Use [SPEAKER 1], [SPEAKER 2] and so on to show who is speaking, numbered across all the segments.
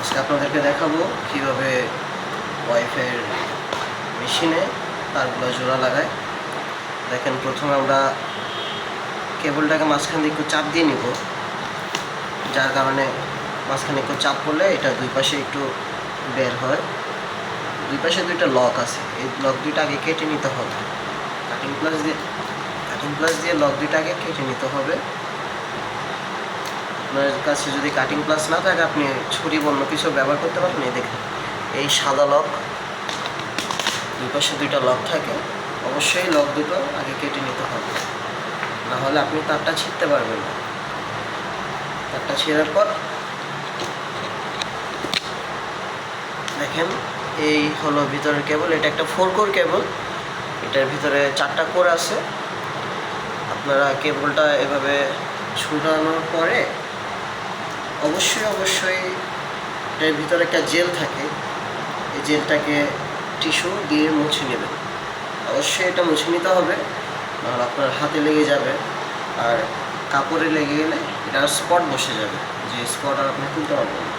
[SPEAKER 1] আজকে আপনাদেরকে দেখাবো কিভাবে ওয়াইফাইয়ের মেশিনে তারগুলো জোড়া লাগায়। দেখেন, প্রথমে আমরা কেবলটাকে মাঝখান দিয়ে একটু চাপ দিয়ে নিব, যার কারণে মাঝখানে একটু চাপ পড়লে এটা দুই পাশে একটু বের হয়। দুই পাশে দুইটা লক আছে, এই লক দুইটা আগে কেটে নিতে হবে। কাটিং প্লাস দিয়ে লক দুইটা আগে কেটে নিতে হবে। আপনার কাছে যদি কাটিং প্লাস না থাকে আপনি ছুরি অন্য কিছু ব্যবহার করতে পারেন। এই দেখেন, এই সাদা লক, দুই পাশে দুইটা লক থাকে, অবশ্যই লক দুটো আগে কেটে নিতে হবে, না হলে আপনি তারটা ছিঁড়তে পারবেন না। তারটা ছিঁড়ার পর দেখেন, এই হলো ভিতরের কেবল। এটা একটা 4 কোর কেবল, এটার ভিতরে 4টা কোর আছে। আপনারা কেবলটা এভাবে ছুটানোর পরে অবশ্যই এটার ভিতরে একটা জেল থাকে, এই জেলটাকে টিস্যু দিয়ে মুছে নেবেন। অবশ্যই এটা মুছে নিতে হবে, নাহলে আপনার হাতে লেগে যাবে, আর কাপড়ে লেগে গেলে এটার স্পট বসে যাবে, যে স্পট আর আপনি তুলতে পারবেন না।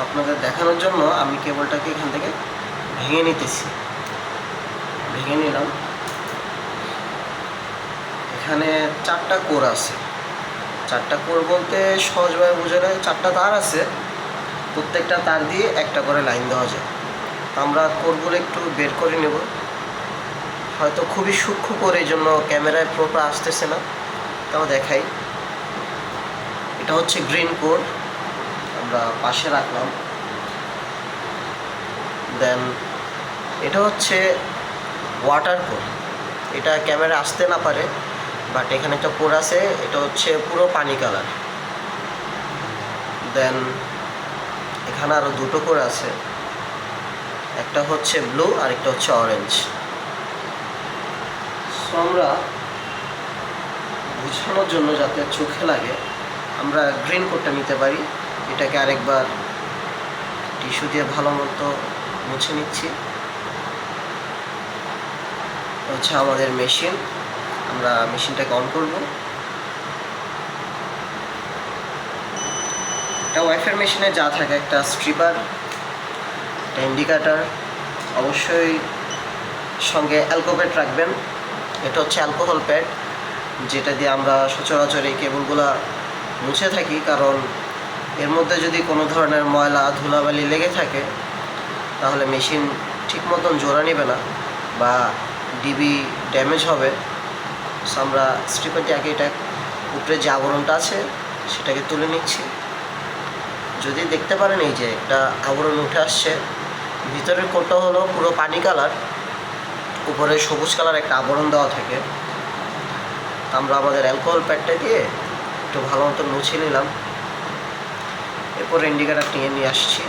[SPEAKER 1] আপনাদের দেখানোর জন্য আমি কেবলটাকে এখান থেকে ভেঙে নিতেছি। ভেঙে নিলাম। এখানে 4টা কোর আছে। 4টা কোর বলতে সহজভাবে বোঝালে 4টা তার আছে, প্রত্যেকটা তার দিয়ে একটা করে লাইন দেওয়া যায়। আমরা কোরগুলো একটু বের করে নেব। হয়তো খুবই সূক্ষ্ম করে, এই জন্য ক্যামেরায় প্রপার আসতেছে না, তাও দেখাই। এটা হচ্ছে গ্রিন কোর, আমরা পাশে রাখলাম। দেন এটা হচ্ছে ওয়াটার কোর, এটা ক্যামেরা আসতে না পারে, বাট এখানে একটা কোর আছে, এটা হচ্ছে পুরো পানি কালার। দেন এখানে আরও 2টো কোর আছে, একটা হচ্ছে ব্লু আর একটা হচ্ছে অরেঞ্জ। সো আমরা বোঝানোর জন্য, যাতে চোখে লাগে, আমরা গ্রিন কোটটা নিতে পারি। এটাকে আরেকবার টিস্যু দিয়ে ভালো মতো মুছে নিচ্ছি। হচ্ছে আমাদের মেশিন, আমরা মেশিনটাকে অন করব। এটা ওয়াইফাই মেশিনে যা থাকে, একটা স্ট্রিপার, একটা ইন্ডিকেটার, অবশ্যই সঙ্গে অ্যালকোপ্যাড রাখবেন। এটা হচ্ছে অ্যালকোহল প্যাড, যেটা দিয়ে আমরা সচরাচর এই কেবলগুলো মুছে থাকি, কারণ এর মধ্যে যদি কোনো ধরনের ময়লা ধুলাবালি লেগে থাকে তাহলে মেশিন ঠিক মতন জোড়া নেবে না বা ডিবি ড্যামেজ হবে। সো আমরা স্ট্রিপার দিয়ে আগে এটা উপরে যে আবরণটা আছে সেটাকে তুলে নিচ্ছি। যদি দেখতে পারেন, এই যে একটা আবরণ উঠে আসছে। ভিতরের কোটটা হলো পুরো পানি কালার, উপরে সবুজ কালার একটা আবরণ দেওয়া থাকে। আমরা আমাদের অ্যালকোহল প্যাডটা দিয়ে একটু ভালো মতো মুছে নিলাম। এরপর ইন্ডিকেটার নিয়ে আসছি।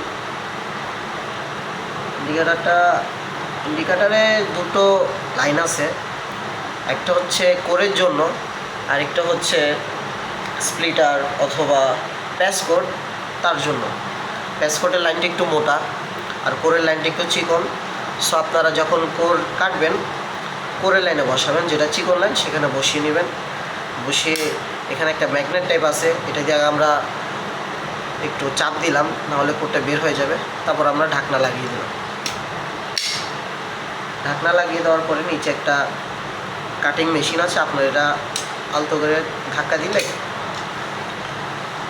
[SPEAKER 1] ইন্ডিকেটারে 2টো লাইন আছে, একটা হচ্ছে কোরের জন্য, আরেকটা হচ্ছে স্প্লিটার অথবা প্যাসকোড তার জন্য। প্যাসকোডের লাইনটা একটু মোটা আর কোরের লাইনটা একটু চিকন। সো আপনারা যখন কোর কাটবেন, কোরের লাইনে বসাবেন, যেটা চিকন লাইন সেখানে বসিয়ে নেবেন। বসিয়ে এখানে একটা ম্যাগনেট টাইপ আছে, এটা দিয়ে আমরা একটু চাপ দিলাম, নাহলে কোরটা বের হয়ে যাবে। তারপর আমরা ঢাকনা লাগিয়ে দিলাম। ঢাকনা লাগিয়ে দেওয়ার পরে নিচে একটা কাটিং মেশিন আছে, আপনার এটা আলতো করে ধাক্কা দিলে,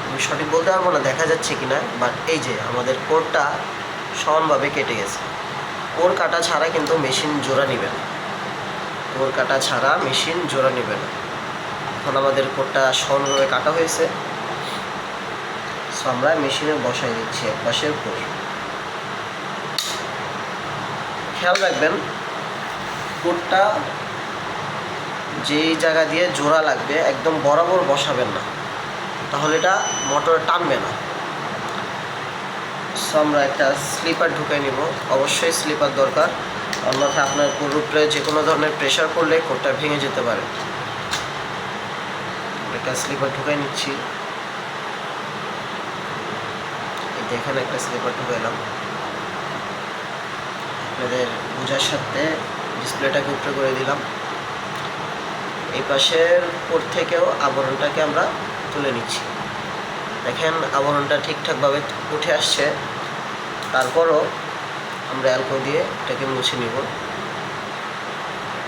[SPEAKER 1] আমি সঠিক বলতে পারবো না দেখা যাচ্ছে কিনা, বাট এই যে আমাদের কোরটা সমানভাবে কেটে গেছে। কোর কাটা ছাড়া কিন্তু মেশিন জোড়া নেবে না, কোর কাটা ছাড়া মেশিন জোড়া নেবে না। এখন আমাদের কোরটা সমানভাবে কাটা হয়েছে। সো আমরা মেশিনে বসাই দিচ্ছি এক পাশের কোর। খেয়াল রাখবেন, কোরটা যেই জায়গা দিয়ে জোড়া লাগবে একদম বরাবর বসাবেন না, তাহলে এটা মোটর টানবে না। সো আমরা একটা স্লিপার ঢুকে নিব, অবশ্যই স্লিপার দরকার, অন্যথায় আপনার কোর উপরে যে কোনো ধরনের প্রেশার পড়লে কোরটা ভেঙে যেতে পারে। একটা স্লিপার ঢুকাই নিচ্ছি। এখানে একটা স্লিপার ঢুকাইলাম। আপনাদের বোঝার সাথে ডিসপ্লেটাকে উপরে করে দিলাম। এই পাশের কোর থেকেও আবরণটাকে আমরা তুলে নিচ্ছি। দেখেন আবরণটা ঠিকঠাকভাবে উঠে আসছে। তারপরও আমরা অ্যালকো দিয়ে এটাকে মুছে নিব।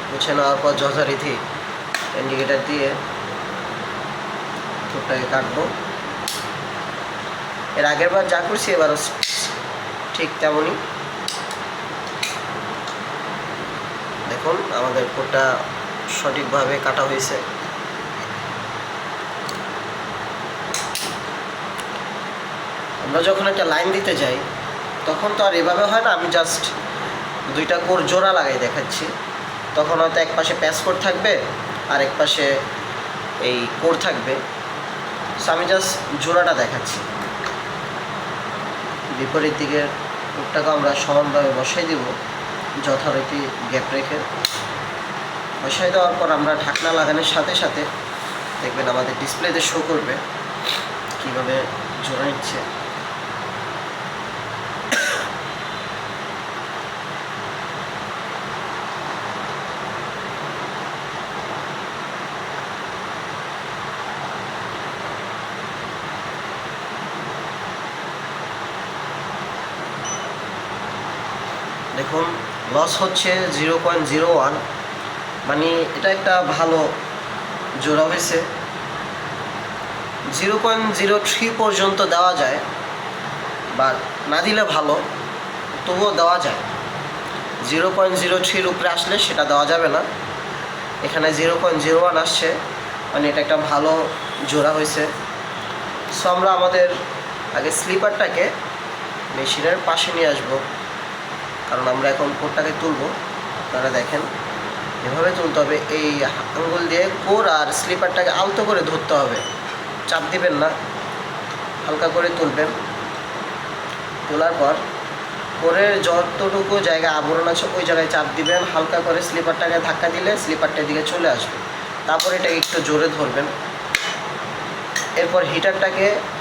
[SPEAKER 1] মুছে নেওয়ার পর যথারীতি ইন্ডিকেটার দিয়ে ঠোঁটটাকে কাটবো। এর আগের বার যা করছি এবারও ঠিক তেমনই। দেখুন আমাদের কোটটা সঠিকভাবে কাটা হয়েছে। আমরা যখন একটা লাইন দিতে যাই তখন তো আর এভাবে হয় না, আমি জাস্ট দুইটা কোর জোড়া লাগাই দেখাচ্ছি। তখন হয়তো এক পাশে প্যাচ কোর থাকবে আর এক পাশে এই কোর থাকবে, সো আমি জাস্ট জোড়াটা দেখাচ্ছি। বিপরীত দিকের কোরটাকে আমরা সমানভাবে বসাই দিব, যথারীতি গ্যাপ রেখে। বসাই দেওয়ার পর আমরা ঢাকনা লাগানোর সাথে সাথে দেখবেন আমাদের ডিসপ্লেতে শো করবে কীভাবে জোড়া নিচ্ছে। দেখুন লস হচ্ছে 0.01, মানে এটা একটা ভালো জোড়া হয়েছে। 0.03 পর্যন্ত দেওয়া যায়, বা না দিলে ভালো, তবুও দেওয়া যায়। 0.03 উপরে আসলে সেটা দেওয়া যাবে না। এখানে 0.01 আসছে, মানে এটা একটা ভালো জোড়া হয়েছে। সো আমরা আমাদের আগে স্লিপারটাকে মেশিনের পাশে নিয়ে আসবো, কারণ আমরা এখন কোরটাকে তুলবো। আপনারা দেখেন এভাবে তুলতে হবে, এই আঙ্গুল দিয়ে কোর আর স্লিপারটাকে আলতো করে ধরতে হবে, চাপ দিবেন না, হালকা করে তুলবেন। তোলার পর কোরের যতটুকু জায়গা আবরণ আছে ওই জায়গায় চাপ দিবেন, হালকা করে স্লিপারটাকে ধাক্কা দিলে স্লিপারটার দিকে চলে আসবে। তারপর এটাকে একটু জোরে ধরবেন। এরপর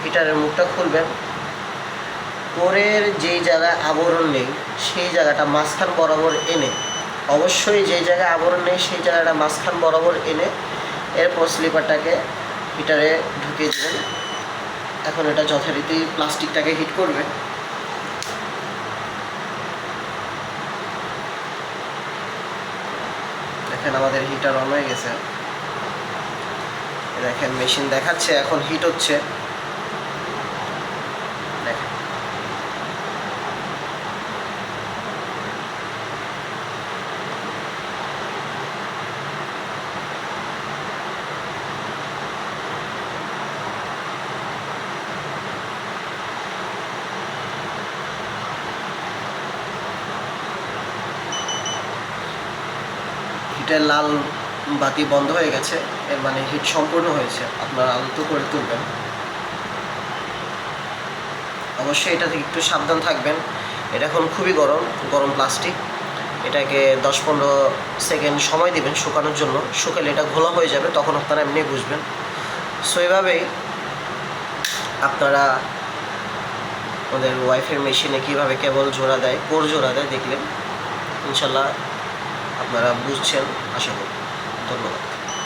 [SPEAKER 1] হিটারের মুখটা খুলবেন। কোরের যেই জায়গায় আবরণ নেই সেই জায়গাটা মাঝখান বরাবর এনে, অবশ্যই যেই জায়গায় আবরণ নেই সেই জায়গাটা মাঝখান বরাবর এনে এরপর স্লিপারটাকে হিটারে ঢুকিয়ে দেবেন। এখন এটা যথারীতি প্লাস্টিকটাকে হিট করবে। দেখেন আমাদের হিটার অন হয়ে গেছে। দেখেন মেশিন দেখাচ্ছে এখন হিট হচ্ছে। দেখেন হিটের লাল বাতি বন্ধ হয়ে গেছে, এর মানে হিট সম্পূর্ণ হয়েছে। আপনারা আলতো করে তুলবেন। অবশ্যই এটা থেকে একটু সাবধান থাকবেন। এটা এখন খুবই গরম প্লাস্টিক। এটাকে 10-15 সেকেন্ড সময় দিবেন শুকানোর জন্য। শুকালে এটা ঘোলা হয়ে যাবে, তখন আপনারা এমনি বুঝবেন। সো এভাবেই আপনারা ওদের ওয়াইফের মেশিনে কীভাবে কেবল জোড়া দেয়, কোর জোড়া দেয় দেখলেন। ইনশাল্লাহ আপনারা বুঝছেন আশা করি। ধন্যবাদ।